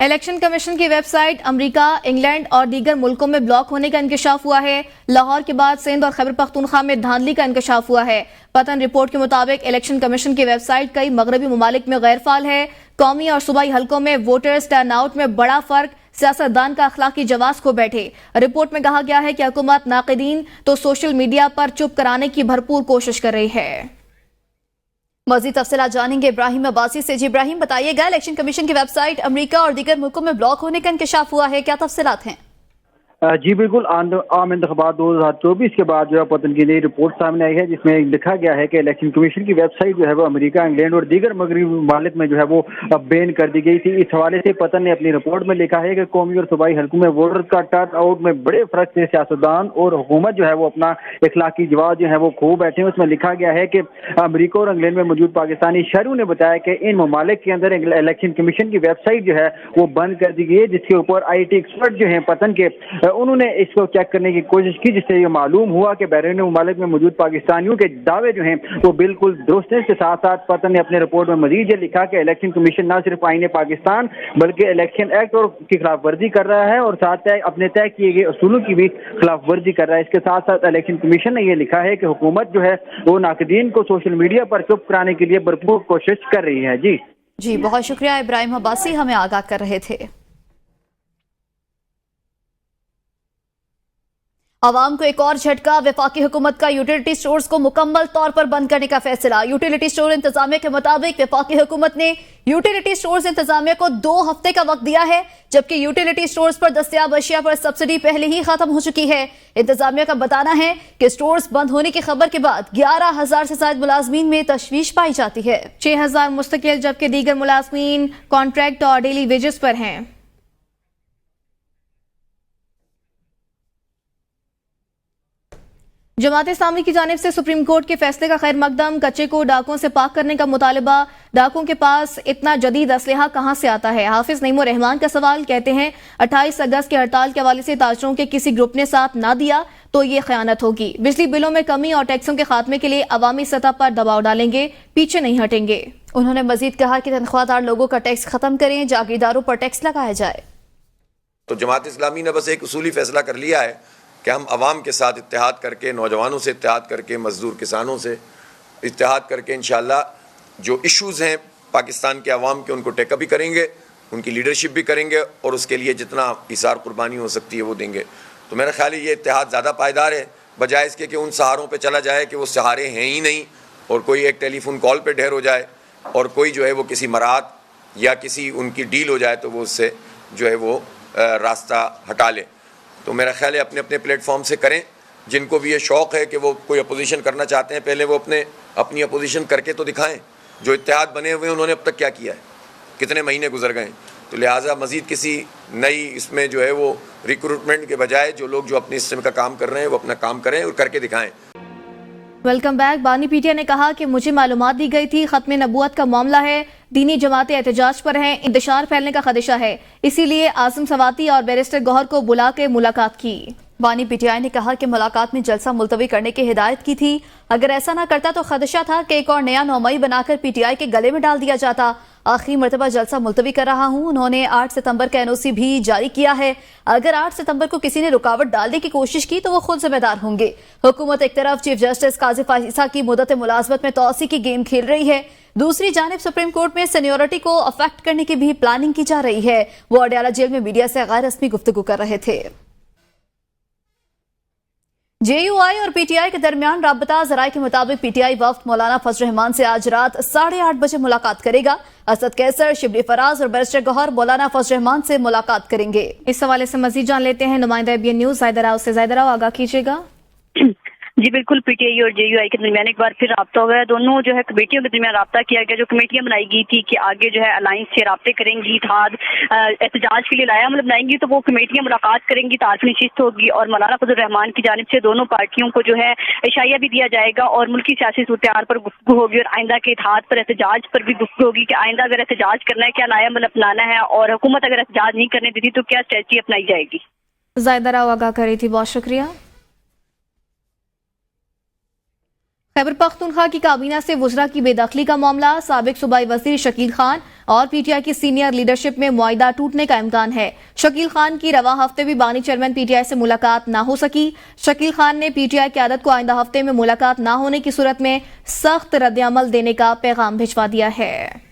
Election commission की website America, England और दीगर मुल्कों में ब्लॉक होने का इंकशाफ हुआ है। लाहौर के बाद सिंध और खैबर पख्तूनख्वा में धांधली का इंकशाफ हुआ है। पतन रिपोर्ट के मुताबिक इलेक्शन कमीशन की वेबसाइट कई मगरबी ममालिक में गैर फाल है। कौमी और सूबाई हलकों में वोटर्स टर्न आउट में बड़ा फर्क सियासतदान का अखलाकी जवाज को बैठे। रिपोर्ट में कहा गया है कि हुकूमत नाक़िदीन तो सोशल मीडिया पर चुप कराने की भरपूर कोशिश कर रही है। मजीद तफसीलात जानेंगे इब्राहिम अब्बासी से। जी इब्राहिम, बताइएगा, इलेक्शन कमीशन की वेबसाइट अमेरिका और दीगर मुल्कों में ब्लॉक होने का इंकशाफ हुआ है, क्या तफसीलात हैं? जी बिल्कुल, आम इंतखाबात 2024 के बाद जो है पतन की नई रिपोर्ट सामने आई है, जिसमें लिखा गया है कि इलेक्शन कमीशन की वेबसाइट जो है वो अमेरिका, इंग्लैंड और दीगर मगरबी ममालिक में जो है वो बैन कर दी गई थी। इस हवाले से पतन ने अपनी रिपोर्ट में लिखा है कि कौमी और सूबाई हलकों में वोटर्स का टर्न आउट में बड़े फर्क से सियासतदान और हुकूमत जो है वो अपना इखलाकी जवाब जो है वो खो बैठे हैं। उसमें लिखा गया है कि अमेरिका और इंग्लैंड में मौजूद पाकिस्तानी शहरों ने बताया कि इन ममालिक के अंदर इलेक्शन कमीशन की वेबसाइट जो है वो बंद कर दी गई है, जिसके ऊपर IT एक्सपर्ट जो है पतन के उन्होंने इसको चेक करने की कोशिश की, जिससे ये मालूम हुआ कि बैरून मुमालिक में मौजूद पाकिस्तानियों के दावे जो हैं वो बिल्कुल दुरुस्त हैं। इसके साथ साथ पतन ने अपने रिपोर्ट में मजीद ये लिखा कि इलेक्शन कमीशन न सिर्फ आईन पाकिस्तान बल्कि इलेक्शन एक्ट और की खिलाफ वर्जी कर रहा है और साथ अपने तय किए गए असूलों की भी खिलाफ वर्जी कर रहा है। इसके साथ साथ इलेक्शन कमीशन ने यह लिखा है कि हुकूमत जो है वो नाक़दीन को सोशल मीडिया पर चुप कराने के लिए भरपूर कोशिश कर रही है। जी बहुत शुक्रिया इब्राहिम अब्बासी, हमें आगाह कर रहे थे। आवाम को एक और झटका, वफाकी हुकूमत का यूटिलिटी स्टोर्स को मुकम्मल तौर पर बंद करने का फैसला। यूटिलिटी स्टोर इंतजामिया के मुताबिक वफाकी हुकूमत ने यूटिलिटी स्टोर्स इंतजामिया को 2 हफ्ते का वक्त दिया है, जबकि यूटिलिटी स्टोर्स पर दस्तयाब अशिया पर सब्सिडी पहले ही खत्म हो चुकी है। इंतजामिया का बताना है कि स्टोर्स बंद होने की खबर के बाद 11,000 से ज्यादा मुलाजमीन में तशवीश पाई जाती है। 6,000 मुस्तकिल, जबकि दीगर मुलाजमीन कॉन्ट्रैक्ट और डेली वेजेस पर हैं। जमात इस्लामी की जानिब से सुप्रीम कोर्ट के फैसले का खैर मकदम। कच्चे को डाकुओं से पाक करने का मुतालबा। डाकुओं के पास इतना जदीद असलहा कहां से आता है? हाफिज नईमुर रहमान का सवाल। कहते हैं 28 अगस्त की हड़ताल के हवाले से ताजरों के किसी ग्रुप ने साथ ना दिया तो ये खयानत होगी। बिजली बिलों में कमी और टैक्सों के खात्मे के लिए अवामी सतह पर दबाव डालेंगे, पीछे नहीं हटेंगे। उन्होंने मजीद कहा कि तनख्वाहदार लोगों का टैक्स खत्म करें, जागीरदारों पर टैक्स लगाया जाए। तो जमात इस्लामी ने बस एक उसूली फैसला कर लिया है कि हम अवाम के साथ इत्तेहाद करके, नौजवानों से इत्तेहाद करके, मजदूर किसानों से इत्तेहाद करके इंशाअल्लाह जो इश्यूज़ हैं पाकिस्तान के अवाम के, उनको टेकअप भी करेंगे, उनकी लीडरशिप भी करेंगे और उसके लिए जितना इसार कुर्बानी हो सकती है वो देंगे। तो मेरा ख्याल है ये इत्तेहाद ज़्यादा पायदार है, बजाय इसके कि उन सहारों पे चला जाए कि वो सहारे हैं ही नहीं और कोई एक टेलीफोन कॉल पे ढेर हो जाए और कोई जो है वो किसी मराद या किसी उनकी डील हो जाए तो वो उससे जो है वो रास्ता हटा ले। तो मेरा ख्याल है अपने अपने प्लेटफॉर्म से करें। जिनको भी ये शौक़ है कि वो कोई अपोजिशन करना चाहते हैं, पहले वो अपनी अपोजिशन करके तो दिखाएं। जो इत्तेहाद बने हुए हैं उन्होंने अब तक क्या किया है, कितने महीने गुजर गए। तो लिहाजा मज़ीद किसी नई इसमें जो है वो रिक्रूटमेंट के बजाय जो लोग जो अपने सिस्टम का काम कर रहे हैं वो अपना काम करें और करके दिखाएं। Welcome back. बानी पीटीआई ने कहा कि मुझे मालूमात दी गई थी खत्म नबूवत का मामला है, दीनी जमातें एहतजाज पर हैं, इंतशार फैलने का खदशा है, इसीलिए आज़म सवाती और बैरिस्टर गौहर को बुला के मुलाकात की। बानी पीटीआई ने कहा कि मुलाकात में जलसा मुलतवी करने की हिदायत की थी। अगर ऐसा ना करता तो खदशा था कि एक और नया नौमई बनाकर पीटीआई के गले में डाल दिया जाता। आखिरी मरतबा जलसा मुलतवी कर रहा हूं। उन्होंने 8 सितंबर का NOC भी जारी किया है। अगर 8 सितंबर को किसी ने रुकावट डालने की कोशिश की तो वो खुद जिम्मेदार होंगे। हुकूमत एक तरफ चीफ जस्टिस काजी फाइसा की मुद्दत मुलाजमत में तौसी की गेम खेल रही है, दूसरी जानिब सुप्रीम कोर्ट में सीनियोरिटी को अफेक्ट करने की भी प्लानिंग की जा रही है। वो अडयाला जेल में मीडिया से गैर रस्मी गुफ्तगू कर रहे थे। JUI और PTI के दरमियान राबता ज़राए के मुताबिक PTI वफ्द मौलाना फजल रहमान से आज रात 8:30 बजे मुलाकात करेगा। असद कैसर, शिबली फराज और बैरिस्टर गौहर मौलाना फजल रहमान से मुलाकात करेंगे। इस हवाले से मजीद जान लेते हैं नुमाइंदा ABN न्यूज़ ज़ाहिदा राव से। ज़ाहिदा राव, आगाह कीजिएगा। जी बिल्कुल, PTI और JUI के दरमियान एक बार फिर राब्ता हो गया। दोनों जो है कमेटियों के दरमियान राब्ता किया गया। जो कमेटियां बनाई गई थी कि आगे जो है अलायंस से राब्ते करेंगी, इत्तेहाद एहतजाज के लिए लाया अमल बनाएंगी, तो वो कमेटियां मुलाकात करेंगी, तारफी नशिस्त होगी और मौलाना फजल रहमान की जानिब से दोनों पार्टियों को जो है इशाया भी दिया जाएगा और मुल्की सियासी सूरत पर गुफ्तगू होगी और आइंदा के इत्तेहाद पर एहतजाज पर भी गुफ्तगू होगी कि आइंदा अगर एहतजाज करना है क्या लाया अमल अपनाना है और हुकूमत अगर एहतजाज नहीं करने देती तो क्या स्ट्रेटजी अपनाई जाएगी। ज़ाहिदा राव आगाह कर रही थी, बहुत शुक्रिया। खैबर पख्तूनख्वा की काबीना से वज़रा की बेदखली का मामला, साबिक सूबाई वज़ीर शकील खान और पीटीआई की सीनियर लीडरशिप में मुआहिदा टूटने का इम्कान है। शकील खान की रवा हफ्ते भी बानी चेयरमैन पीटीआई से मुलाकात ना हो सकी। शकील खान ने पीटीआई क़यादत को आइंदा हफ्ते में मुलाकात ना होने की सूरत में सख्त रद्द-ए-अमल देने का पैगाम भिजवा दिया है।